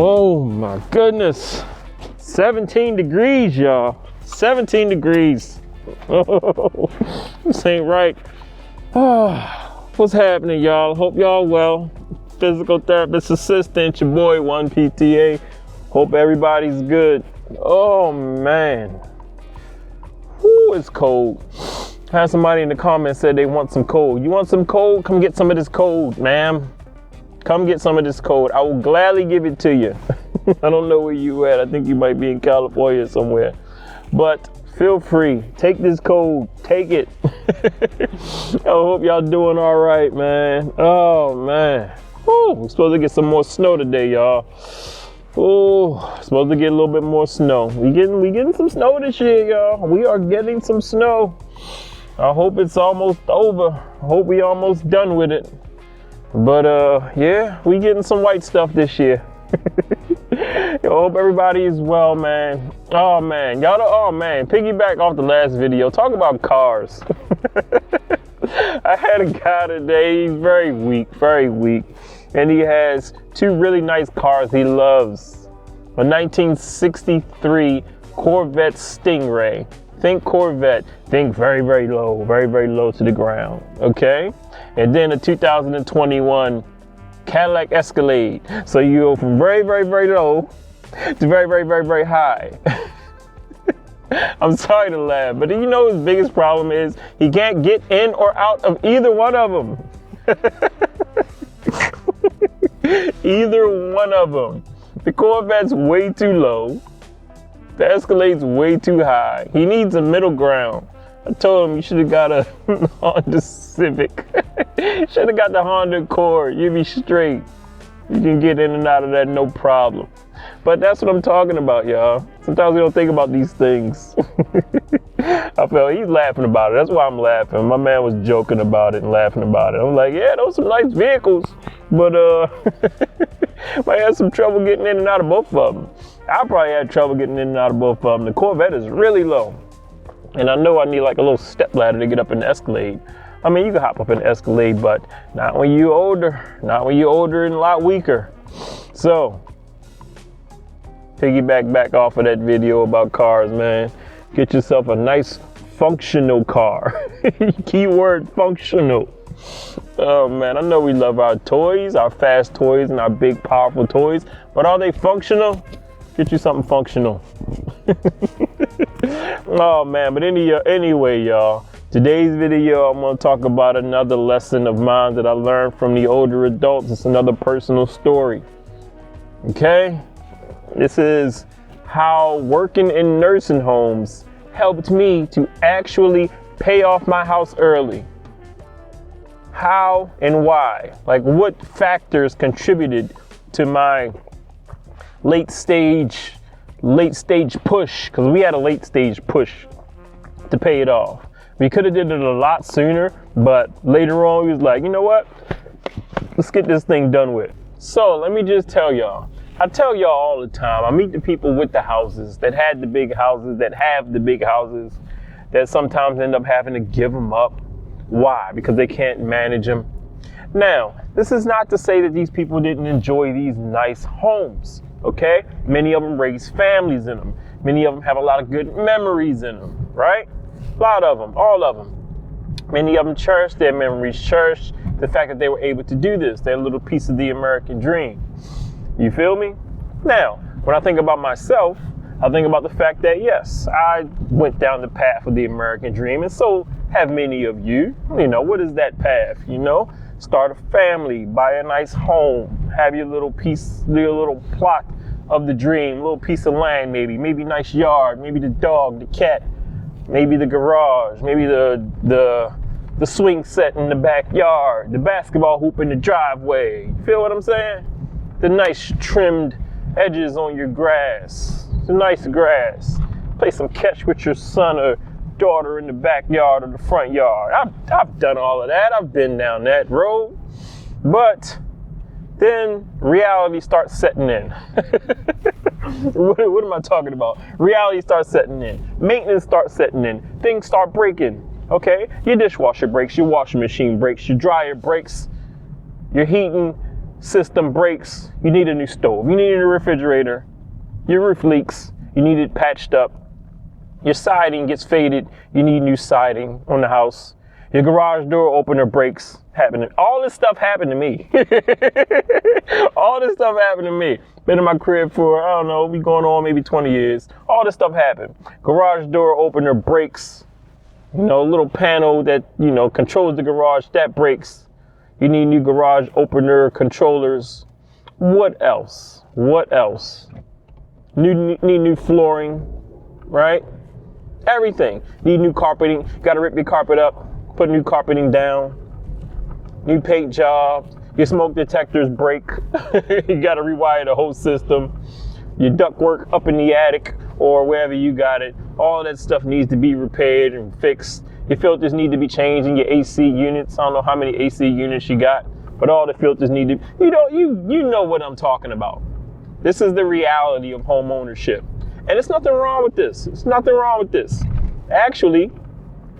Oh my goodness. 17 degrees, y'all. 17 degrees. Oh, this ain't right. What's happening, y'all? Hope y'all well. Physical therapist assistant, your boy 1PTA. Hope everybody's good. Oh man. Whoo, it's cold. Had somebody in the comments said they want some cold. You want some cold? Come get some of this cold, ma'am. Come get some of this cold. I will gladly give it to you. I don't know where you at. I think you might be in California somewhere. But feel free. Take this cold. Take it. I hope y'all doing all right, man. Oh, man. Woo, we're supposed to get some more snow today, y'all. Oh, supposed to get a little bit more snow. We getting some snow this year, y'all. We are getting some snow. I hope it's almost over. I hope we almost done with it. But yeah, we getting some white stuff this year. I hope everybody is well, man. Oh man, piggyback off the last video, talk about cars. I had a guy today, he's very weak, and he has two really nice cars he loves. A 1963 Corvette Stingray. Think Corvette, think very, very low to the ground, okay? And then a 2021 Cadillac Escalade. So you go from very, very low to very high. I'm sorry to laugh, but you know his biggest problem is he can't get in or out of either one of them. Either one of them. The Corvette's way too low. The Escalade's way too high. He needs a middle ground. I told him you should have got a Honda Civic. Should have got the Honda Accord. You'd be straight. You can get in and out of that no problem. But that's what I'm talking about, y'all. Sometimes we don't think about these things. I felt he's laughing about it. That's why I'm laughing. My man was joking about it and laughing about it. I'm like, yeah, those are some nice vehicles, but might have some trouble getting in and out of both of them. I probably had trouble getting in and out of both of them. The Corvette is really low. And I know I need like a little step ladder to get up in the Escalade. I mean, you can hop up in the Escalade, but not when you're older. Not when you're older and a lot weaker. So, piggyback back off of that video about cars, man. Get yourself a nice functional car. Keyword functional. Oh man, I know we love our toys, our fast toys and our big powerful toys, but are they functional? Get you something functional. Oh man, but anyway, y'all. Today's video, I'm gonna talk about another lesson of mine that I learned from the older adults. It's another personal story. Okay? This is how working in nursing homes helped me to actually pay off my house early. How and why? Like what factors contributed to my late stage push, because we had a late stage push to pay it off. We could have did it a lot sooner, but later on we was like, you know what? Let's get this thing done with. So let me just tell y'all. I tell y'all all the time, I meet the people with the houses that had the big houses, that have the big houses, that sometimes end up having to give them up. Why? Because they can't manage them. Now, this is not to say that these people didn't enjoy these nice homes, okay? Many of them raised families in them. Many of them have a lot of good memories in them, right? A lot of them, all of them. Many of them cherish their memories, cherish the fact that they were able to do this, their little piece of the American dream. You feel me? Now, when I think about myself, I think about the fact that yes, I went down the path of the American dream, and so have many of you. You know, what is that path? You know, start a family, buy a nice home, have your little piece, your little plot of the dream, little piece of land maybe nice yard, maybe the dog, the cat, maybe the garage, maybe the swing set in the backyard, the basketball hoop in the driveway. You feel what I'm saying? The nice trimmed edges on your grass, the nice grass. Play some catch with your son or daughter in the backyard or the front yard. I've done all of that. I've been down that road. But then reality starts setting in. What am I talking about? Reality starts setting in. Maintenance starts setting in. Things start breaking. Okay? Your dishwasher breaks, your washing machine breaks, your dryer breaks, your heating system breaks, you need a new stove. You need a new refrigerator. Your roof leaks, you need it patched up. Your siding gets faded, you need new siding on the house. Your garage door opener breaks, happening. All this stuff happened to me. All this stuff happened to me. Been in my crib for, I don't know, we going on maybe 20 years. All this stuff happened. Garage door opener breaks. You know, a little panel that, you know, controls the garage, that breaks. You need new garage opener controllers. What else? What else? Need new flooring, right? Everything. Need new carpeting. Got to rip your carpet up. Put new carpeting down, new paint jobs, your smoke detectors break, you gotta rewire the whole system, your ductwork up in the attic or wherever you got it, all that stuff needs to be repaired and fixed. Your filters need to be changed in your AC units. I don't know how many AC units you got, but all the filters need to, you know what I'm talking about. This is the reality of home ownership. And there's nothing wrong with this. There's nothing wrong with this. Actually,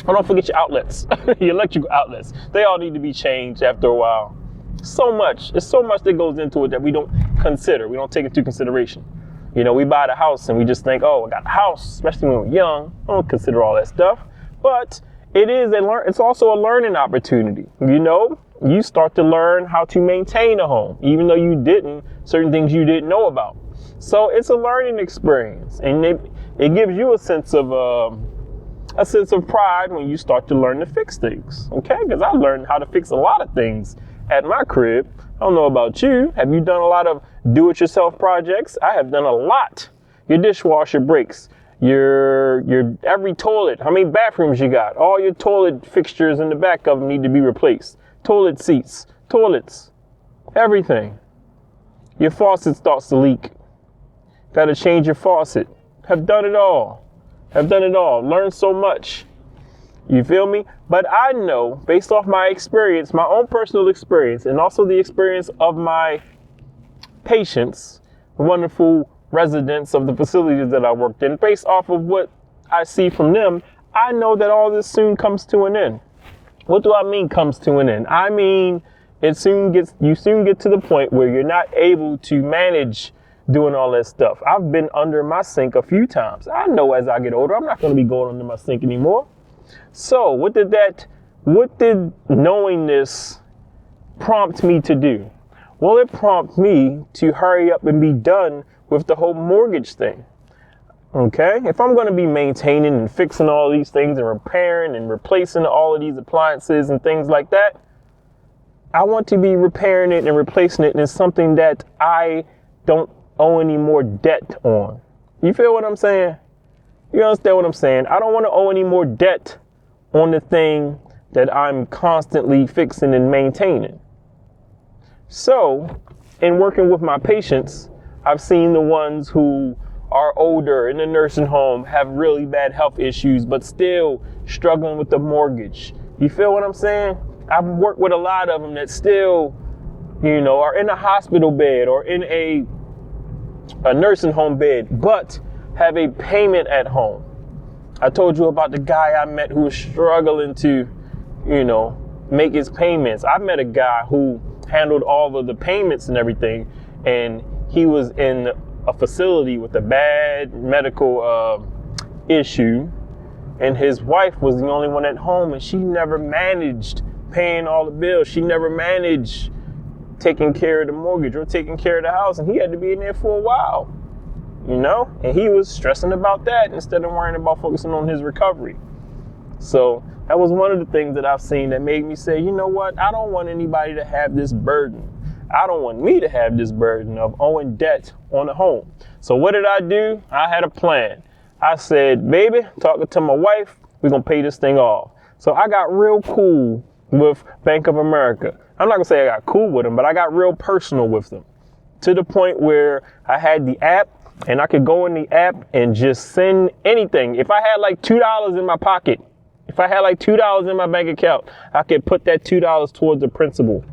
don't forget your outlets, your electrical outlets. They all need to be changed after a while. So much. There's so much that goes into it that we don't consider. We don't take into consideration. You know, we buy the house and we just think, oh, I got a house, especially when we're young. I don't consider all that stuff. But it's also a learning opportunity. You know, you start to learn how to maintain a home, even though you didn't, certain things you didn't know about. So it's a learning experience. And it gives you a sense of pride when you start to learn to fix things, okay? Because I learned how to fix a lot of things at my crib. I don't know about you. Have you done a lot of do-it-yourself projects? I have done a lot. Your dishwasher breaks. Your every toilet. How many bathrooms you got? All your toilet fixtures in the back of them need to be replaced. Toilet seats, toilets, everything. Your faucet starts to leak. Got to change your faucet. Have done it all. Learned so much. You feel me? But I know, based off my experience, my own personal experience, and also the experience of my patients, wonderful residents of the facilities that I worked in, based off of what I see from them, I know that all this soon comes to an end. What do I mean comes to an end? I mean, you soon get to the point where you're not able to manage doing all that stuff. I've been under my sink a few times. I know as I get older, I'm not going to be going under my sink anymore. So what did knowing this prompt me to do? Well, it prompted me to hurry up and be done with the whole mortgage thing. Okay? If I'm going to be maintaining and fixing all these things and repairing and replacing all of these appliances and things like that, I want to be repairing it and replacing it, and it's something that I don't owe any more debt on. You feel what I'm saying? You understand what I'm saying? I don't want to owe any more debt on the thing that I'm constantly fixing and maintaining. So, in working with my patients, I've seen the ones who are older in the nursing home, have really bad health issues, but still struggling with the mortgage. You feel what I'm saying? I've worked with a lot of them that still, you know, are in a hospital bed or in a nursing home bed, but have a payment at home. I told you about the guy I met who was struggling to, you know, make his payments. I met a guy who handled all of the payments and everything, and he was in a facility with a bad medical issue, and his wife was the only one at home, and she never managed paying all the bills. She never managed taking care of the mortgage or taking care of the house, and he had to be in there for a while, you know, and he was stressing about that instead of worrying about focusing on his recovery. So that was one of the things that I've seen that made me say, you know what, I don't want anybody to have this burden. I don't want me to have this burden of owing debt on a home. So what did I do? I had a plan. I said, baby, talking to my wife, we're going to pay this thing off. So I got real cool with Bank of America. I'm not going to say I got cool with them, but I got real personal with them, to the point where I had the app and I could go in the app and just send anything. If I had like $2 in my pocket, if I had like $2 in my bank account, I could put that $2 towards the principal.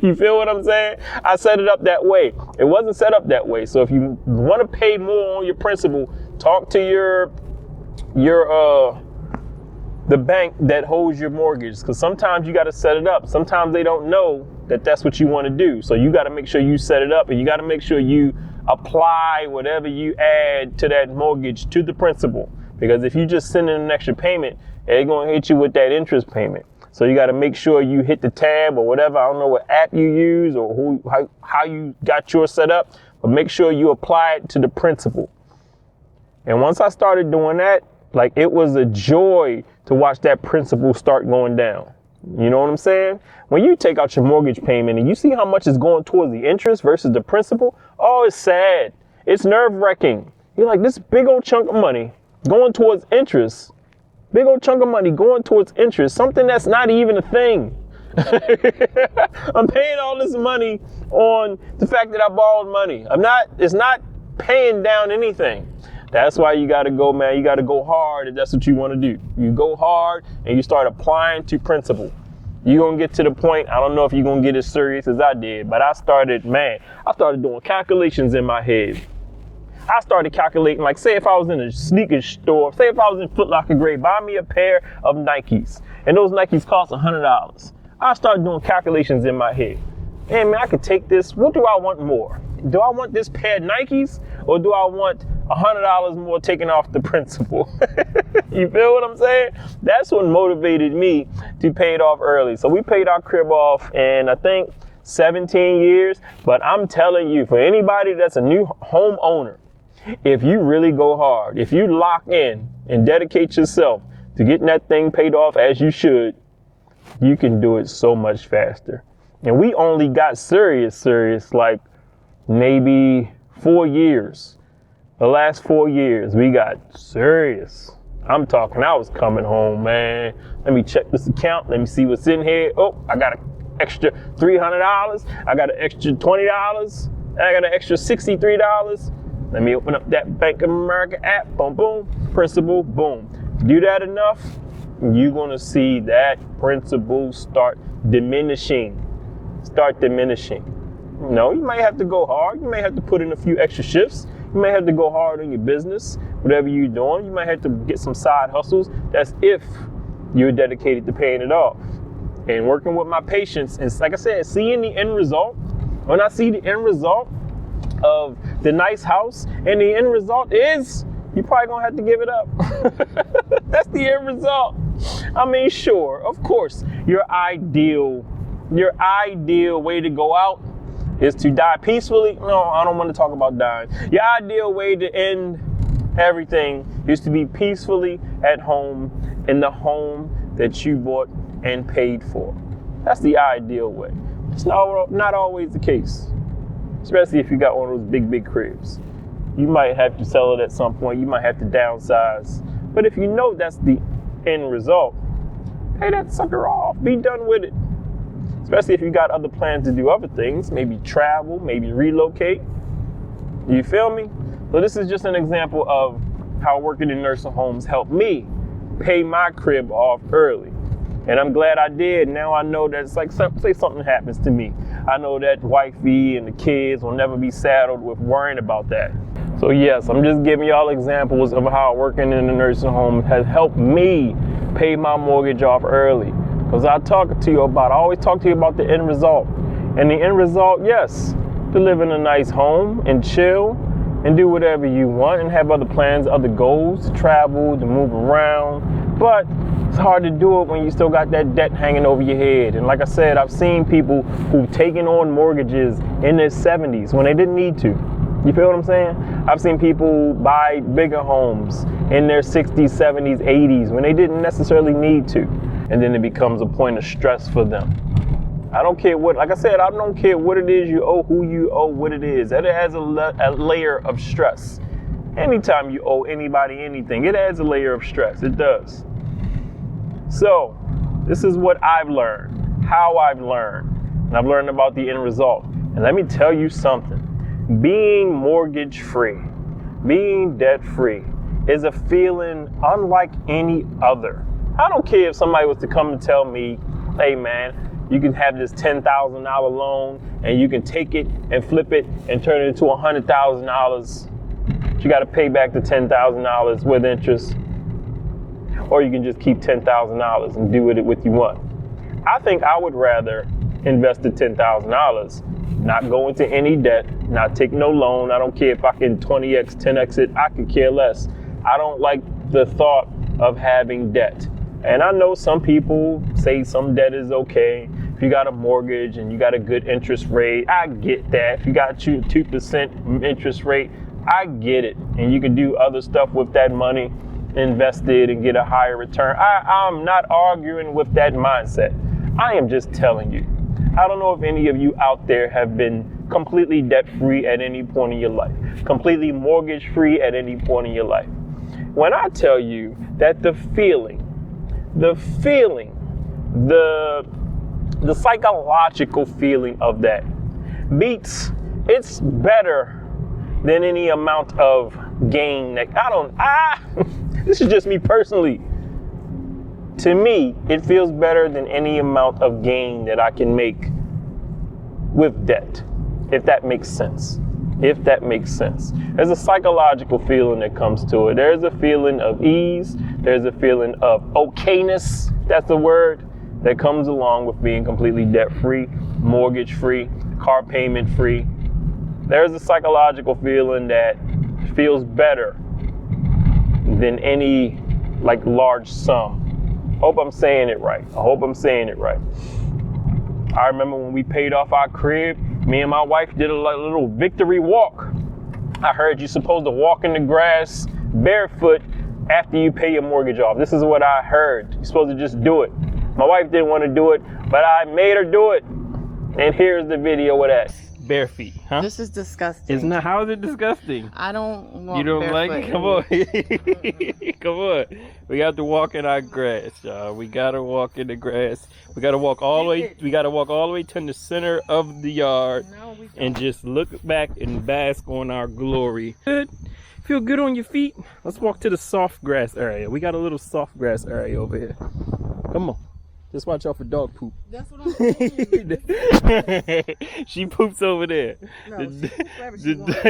You feel what I'm saying? I set it up that way. It wasn't set up that way. So if you want to pay more on your principal, talk to the bank that holds your mortgage, because sometimes you got to set it up. Sometimes they don't know that that's what you want to do. So you got to make sure you set it up, and you got to make sure you apply whatever you add to that mortgage to the principal. Because if you just send in an extra payment, they're going to hit you with that interest payment. So you got to make sure you hit the tab or whatever. I don't know what app you use or how you got yours set up, but make sure you apply it to the principal. And once I started doing that, like, it was a joy to watch that principal start going down. You know what I'm saying? When you take out your mortgage payment and you see how much is going towards the interest versus the principal, oh, it's sad. It's nerve-wracking. You're like, this big old chunk of money going towards interest. Big old chunk of money going towards interest. Something that's not even a thing. I'm paying all this money on the fact that I borrowed money. It's not paying down anything. That's why you got to go, man. You got to go hard if that's what you want to do. You go hard and you start applying to principle. You're going to get to the point, I don't know if you're going to get as serious as I did, but I started doing calculations in my head. I started calculating, like, say if I was in a sneaker store, say if I was in Foot Locker Gray, buy me a pair of Nikes, and those Nikes cost $100. I started doing calculations in my head. Hey, man, I could take this. What do I want more? Do I want this pair of Nikes, or do I want $100 more taken off the principal? You feel what I'm saying? That's what motivated me to pay it off early. So we paid our crib off in, I think, 17 years. But I'm telling you, for anybody that's a new homeowner, if you really go hard, if you lock in and dedicate yourself to getting that thing paid off as you should, you can do it so much faster. And we only got serious like maybe 4 years. The last 4 years, we got serious. I'm talking, I was coming home, man. Let me check this account. Let me see what's in here. Oh, I got an extra $300. I got an extra $20. I got an extra $63. Let me open up that Bank of America app. Boom, boom. Principal, boom. Do that enough, you're going to see that principal start diminishing. You know, you might have to go hard. You may have to put in a few extra shifts. You may have to go hard on your business, whatever you're doing. You might have to get some side hustles. That's if you're dedicated to paying it off. And working with my patients, and like I said, seeing the end result. When I see the end result of the nice house, and the end result is you're probably gonna have to give it up. That's the end result. I mean, sure, of course, your ideal way to go out is to die peacefully. No, I don't want to talk about dying. Your ideal way to end everything is to be peacefully at home in the home that you bought and paid for. That's the ideal way. It's not always the case, especially if you got one of those big cribs. You might have to sell it at some point. You might have to downsize. But if you know that's the end result, pay that sucker off. Be done with it. Especially if you got other plans to do other things, maybe travel, maybe relocate. You feel me? So this is just an example of how working in nursing homes helped me pay my crib off early. And I'm glad I did. Now I know that it's like, say something happens to me. I know that wifey and the kids will never be saddled with worrying about that. So yes, I'm just giving y'all examples of how working in a nursing home has helped me pay my mortgage off early. Because I always talk to you about the end result. And the end result, yes, to live in a nice home and chill and do whatever you want and have other plans, other goals, to travel, to move around. But it's hard to do it when you still got that debt hanging over your head. And like I said, I've seen people who've taken on mortgages in their 70s when they didn't need to. You feel what I'm saying? I've seen people buy bigger homes in their 60s, 70s, 80s when they didn't necessarily need to. And then it becomes a point of stress for them. I don't care what, like I said, I don't care what it is you owe, who you owe, what it is. That adds a layer of stress. Anytime you owe anybody anything, it adds a layer of stress. It does. So this is what I've learned, how I've learned. And I've learned about the end result. And let me tell you something. Being mortgage free, being debt free is a feeling unlike any other. I don't care if somebody was to come and tell me, hey man, you can have this $10,000 loan and you can take it and flip it and turn it into $100,000. You got to pay back the $10,000 with interest. Or you can just keep $10,000 and do with it what you want. I think I would rather invested $10,000. Not go into any debt, not take no loan. I don't care if I can 20x, 10x it, I could care less. I don't like the thought of having debt. And I know some people say some debt is okay. If you got a mortgage and you got a good interest rate, I get that. If you got 2% interest rate, I get it. And you can do other stuff with that money, invest it and get a higher return. I'm not arguing with that mindset. I am just telling you. I don't know if any of you out there have been completely debt-free at any point in your life, completely mortgage-free at any point in your life. When I tell you that the psychological feeling of that beats, it's better than any amount of gain that this is just me personally. To me, it feels better than any amount of gain that I can make with debt, if that makes sense. If that makes sense. There's a psychological feeling that comes to it. There's a feeling of ease. There's a feeling of okayness. That's the word that comes along with being completely debt-free, mortgage-free, car payment-free. There's a psychological feeling that feels better than any large sum. Hope I'm saying it right. I hope I'm saying it right. I remember when we paid off our crib, me and my wife did a little victory walk. I heard you're supposed to walk in the grass barefoot after you pay your mortgage off. This is what I heard. You're supposed to just do it. My wife didn't want to do it, but I made her do it. And here's the video of that. Bare feet, huh? This is disgusting. Isn't that, how is it disgusting? I don't want. You don't barefoot. like it? Come on. Come on. We got to walk in our grass, y'all. We gotta walk in the grass. We gotta walk all the way. We gotta walk all the way to the center of the yard and just look back and bask on our glory. Good. Feel good on your feet? Let's walk to the soft grass area. We got a little soft grass area over here. Come on. Just watch out for dog poop. That's what I'm saying. She poops over there. No,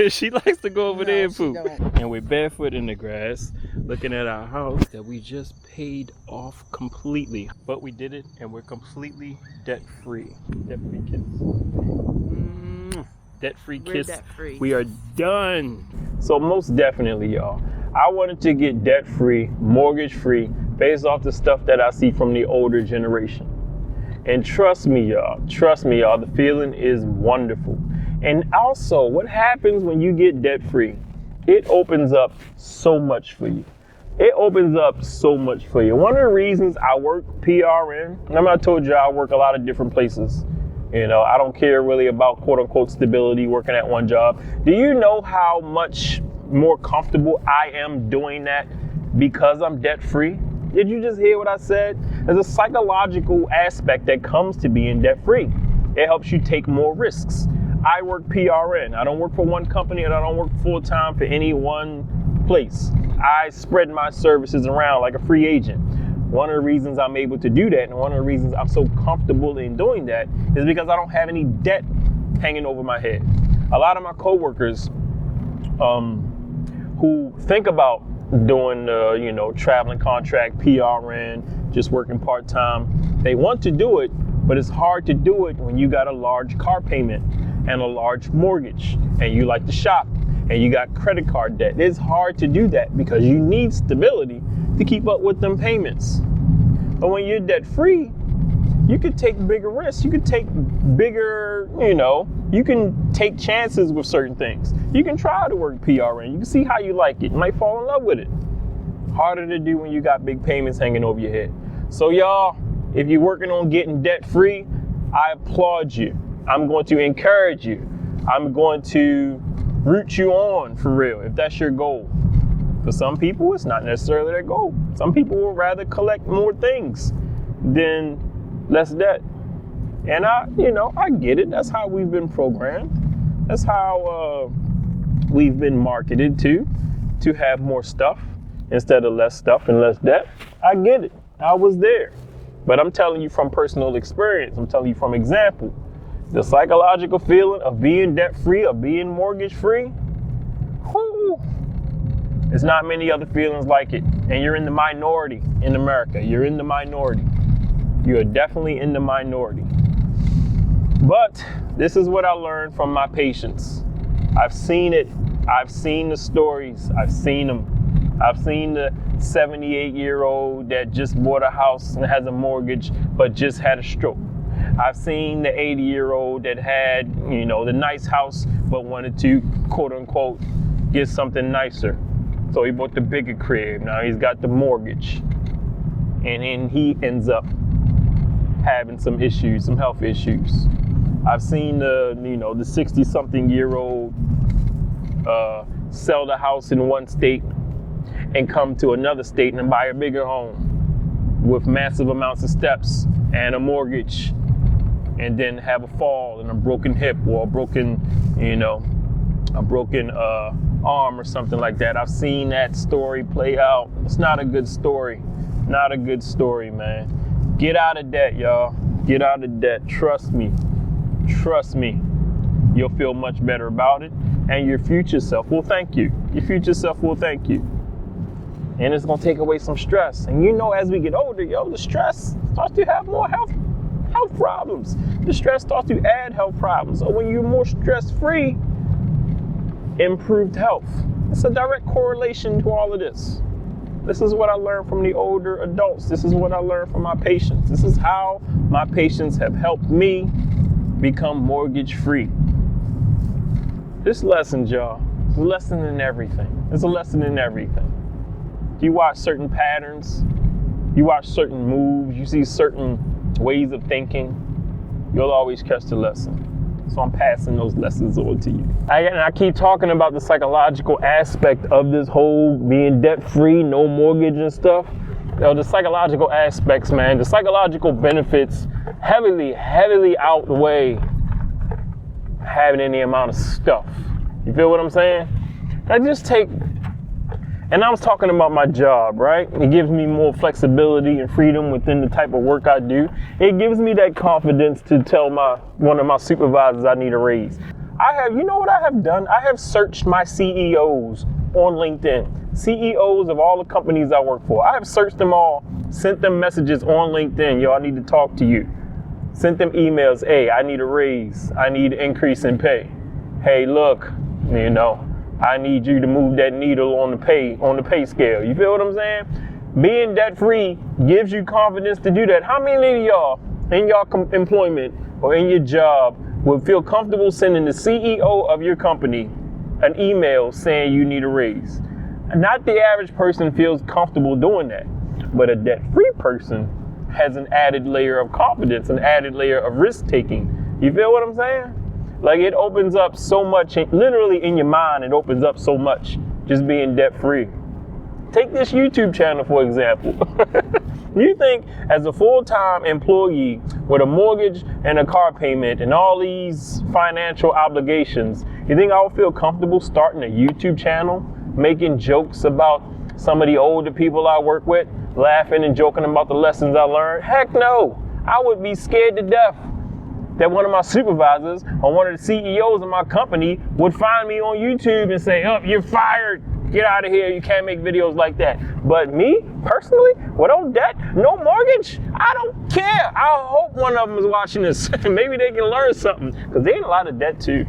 she likes to go over there and poop. Don't. And we're barefoot in the grass, looking at our house that we just paid off completely. But we did it, and we're completely debt-free. Debt-free kiss. Debt-free kiss. Debt-free. We are done. So most definitely, y'all, I wanted to get debt-free, mortgage-free, based off the stuff that I see from the older generation. And trust me, y'all, the feeling is wonderful. And also, what happens when you get debt-free? It opens up so much for you. It opens up so much for you. One of the reasons I work PRN, remember I told you I work a lot of different places. You know, I don't care really about quote unquote stability working at one job. Do you know how much more comfortable I am doing that because I'm debt-free? Did you just hear what I said? There's a psychological aspect that comes to being debt-free. It helps you take more risks. I work PRN. I don't work for one company and I don't work full-time for any one place. I spread my services around like a free agent. One of the reasons I'm able to do that and one of the reasons I'm so comfortable in doing that is because I don't have any debt hanging over my head. A lot of my coworkers who think about doing traveling contract, PRN, just working part-time. They want to do it, but it's hard to do it when you got a large car payment and a large mortgage and you like to shop and you got credit card debt. It's hard to do that because you need stability to keep up with them payments. But when you're debt-free, you could take bigger risks. You could take bigger, you can take chances with certain things. You can try to work PRN. You can see how you like it. You might fall in love with it. Harder to do when you got big payments hanging over your head. So y'all, if you're working on getting debt-free, I applaud you. I'm going to encourage you. I'm going to root you on for real, if that's your goal. For some people, it's not necessarily their goal. Some people will rather collect more things than less debt. And I get it. That's how we've been programmed. That's how we've been marketed to have more stuff instead of less stuff and less debt. I get it. I was there. But I'm telling you from personal experience. I'm telling you from example. The psychological feeling of being debt-free, of being mortgage-free, there's not many other feelings like it. And you're in the minority in America. You're in the minority. You are definitely in the minority. But this is what I learned from my patients. I've seen it. I've seen the stories. I've seen them. I've seen the 78-year-old that just bought a house and has a mortgage, but just had a stroke. I've seen the 80-year-old that had, the nice house, but wanted to, quote unquote, get something nicer. So he bought the bigger crib. Now he's got the mortgage. And then he ends up having some issues, some health issues. I've seen the 60-something-year-old sell the house in one state and come to another state and buy a bigger home with massive amounts of steps and a mortgage, and then have a fall and a broken hip or a broken arm or something like that. I've seen that story play out. It's not a good story. Not a good story, man. Get out of debt, y'all. Get out of debt. Trust me. Trust me. You'll feel much better about it, and your future self will thank you. Your future self will thank you. And it's gonna take away some stress. And as we get older, the stress starts to have more health problems. The stress starts to add health problems. So when you're more stress-free, improved health. It's a direct correlation to all of this. This is what I learned from the older adults. This is what I learned from my patients. This is how my patients have helped me become mortgage-free. This lesson, y'all, is a lesson in everything. It's a lesson in everything. You watch certain patterns, you watch certain moves, you see certain ways of thinking, you'll always catch the lesson. So I'm passing those lessons on to you. I keep talking about the psychological aspect of this whole being debt-free, no mortgage and stuff. The psychological aspects, man, the psychological benefits heavily outweigh having any amount of stuff. You feel what I'm saying? And I was talking about my job, right? It gives me more flexibility and freedom within the type of work I do. It gives me that confidence to tell one of my supervisors I need a raise. You know what I have done? I have searched my CEOs on LinkedIn. CEOs of all the companies I work for. I have searched them all, sent them messages on LinkedIn. Yo, I need to talk to you. Sent them emails. Hey, I need a raise. I need an increase in pay. Hey, look, I need you to move that needle on the pay scale. You feel what I'm saying? Being debt-free gives you confidence to do that. How many of y'all in your employment or in your job would feel comfortable sending the CEO of your company an email saying you need a raise? Not the average person feels comfortable doing that, but a debt-free person has an added layer of confidence, an added layer of risk-taking. You feel what I'm saying? Like, it opens up so much, literally in your mind, it opens up so much just being debt-free. Take this YouTube channel, for example. You think as a full-time employee with a mortgage and a car payment and all these financial obligations, you think I would feel comfortable starting a YouTube channel, making jokes about some of the older people I work with, laughing and joking about the lessons I learned? Heck no. I would be scared to death that one of my supervisors or one of the CEOs of my company would find me on YouTube and say, oh, you're fired. Get out of here. You can't make videos like that. But me, personally, without debt, no mortgage, I don't care. I hope one of them is watching this. Maybe they can learn something, because they in a lot of debt too.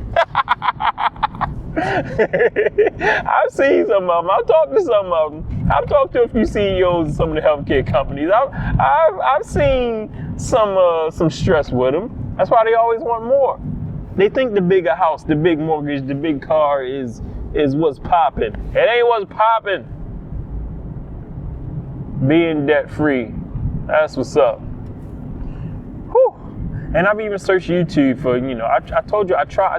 I've seen some of them. I've talked to some of them. I've talked to a few CEOs of some of the healthcare companies. I've seen some stress with them. That's why they always want more. They think the bigger house, the big mortgage, the big car is what's popping. It ain't what's popping. Being debt free, that's what's up. Whew. And I've even searched YouTube for, I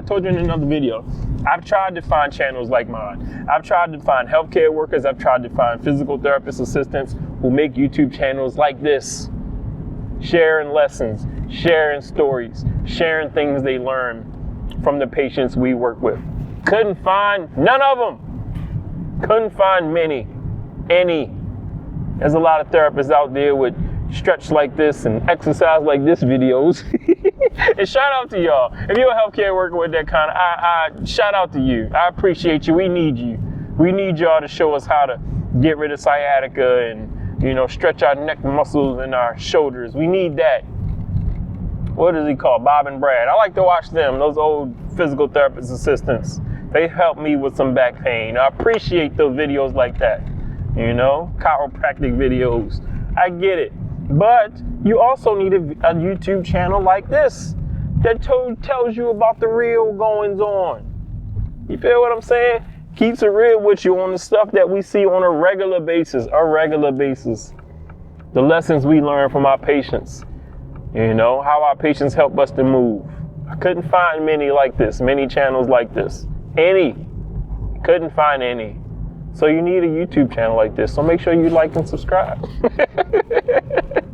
told you in another video, I've tried to find channels like mine. I've tried to find healthcare workers. I've tried to find physical therapist assistants who make YouTube channels like this, sharing lessons, sharing stories, sharing things they learn from the patients we work with. Couldn't find none of them. Couldn't find any. There's a lot of therapists out there with stretch like this and exercise like this videos. And shout out to y'all. If you're a healthcare worker with that kind of, I shout out to you. I appreciate you. We need you. We need y'all to show us how to get rid of sciatica and, stretch our neck muscles and our shoulders. We need that. what is he called? Bob and Brad. I like to watch them, those old physical therapist assistants. They help me with some back pain. I appreciate those videos like that. You know, chiropractic videos. I get it. But you also need a YouTube channel like this that tells you about the real goings on. You feel what I'm saying? Keeps it real with you on the stuff that we see on a regular basis. The lessons we learn from our patients. You know, how our patients help us to move. I couldn't find many like this, many channels like this. Couldn't find any. So you need a YouTube channel like this. So make sure you like and subscribe.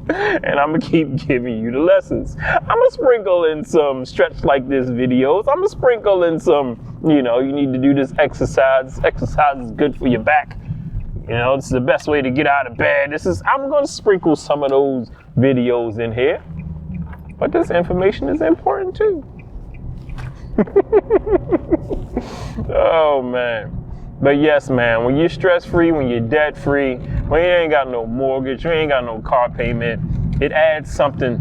And I'm gonna keep giving you the lessons. I'm gonna sprinkle in some stretch like this videos. I'm gonna sprinkle in some, you know, you need to do this exercise. Exercise is good for your back. You know, this is the best way to get out of bed. I'm gonna sprinkle some of those videos in here. But this information is important too. Oh man. But yes, man, when you're stress-free, when you're debt-free, when you ain't got no mortgage, you ain't got no car payment, it adds something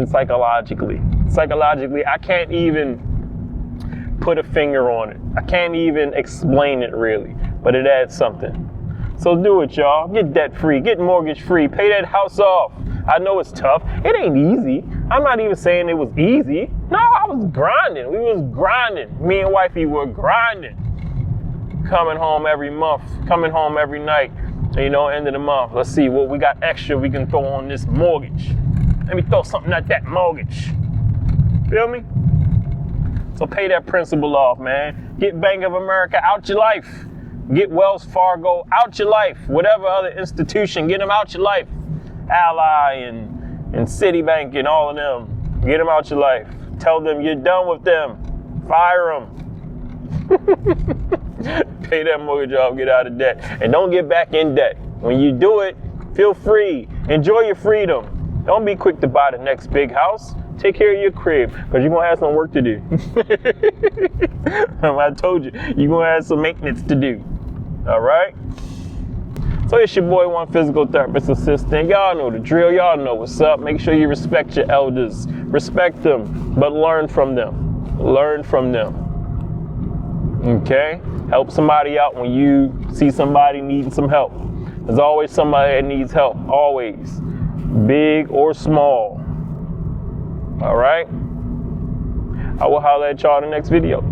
psychologically. Psychologically, I can't even put a finger on it. I can't even explain it really, but it adds something. So do it, y'all. Get debt-free, get mortgage-free, pay that house off. I know it's tough. It ain't easy. I'm not even saying it was easy. No, I was grinding. We was grinding. Me and wifey were grinding. Coming home every month, coming home every night. You know, end of the month. Let's see what we got extra we can throw on this mortgage. Let me throw something at that mortgage. Feel me? So pay that principal off, man. Get Bank of America out your life. Get Wells Fargo out your life. Whatever other institution, get them out your life. Ally and Citibank and all of them. Get them out your life. Tell them you're done with them. Fire them. Pay that mortgage off, get out of debt. And don't get back in debt. When you do it, feel free. Enjoy your freedom. Don't be quick to buy the next big house. Take care of your crib, because you're going to have some work to do. I told you, you're going to have some maintenance to do. All right? So it's your boy, One Physical Therapist Assistant. Y'all know the drill. Y'all know what's up. Make sure you respect your elders. Respect them, but learn from them. Learn from them. Okay? Help somebody out when you see somebody needing some help. There's always somebody that needs help. Always. Big or small. All right? I will holler at y'all in the next video.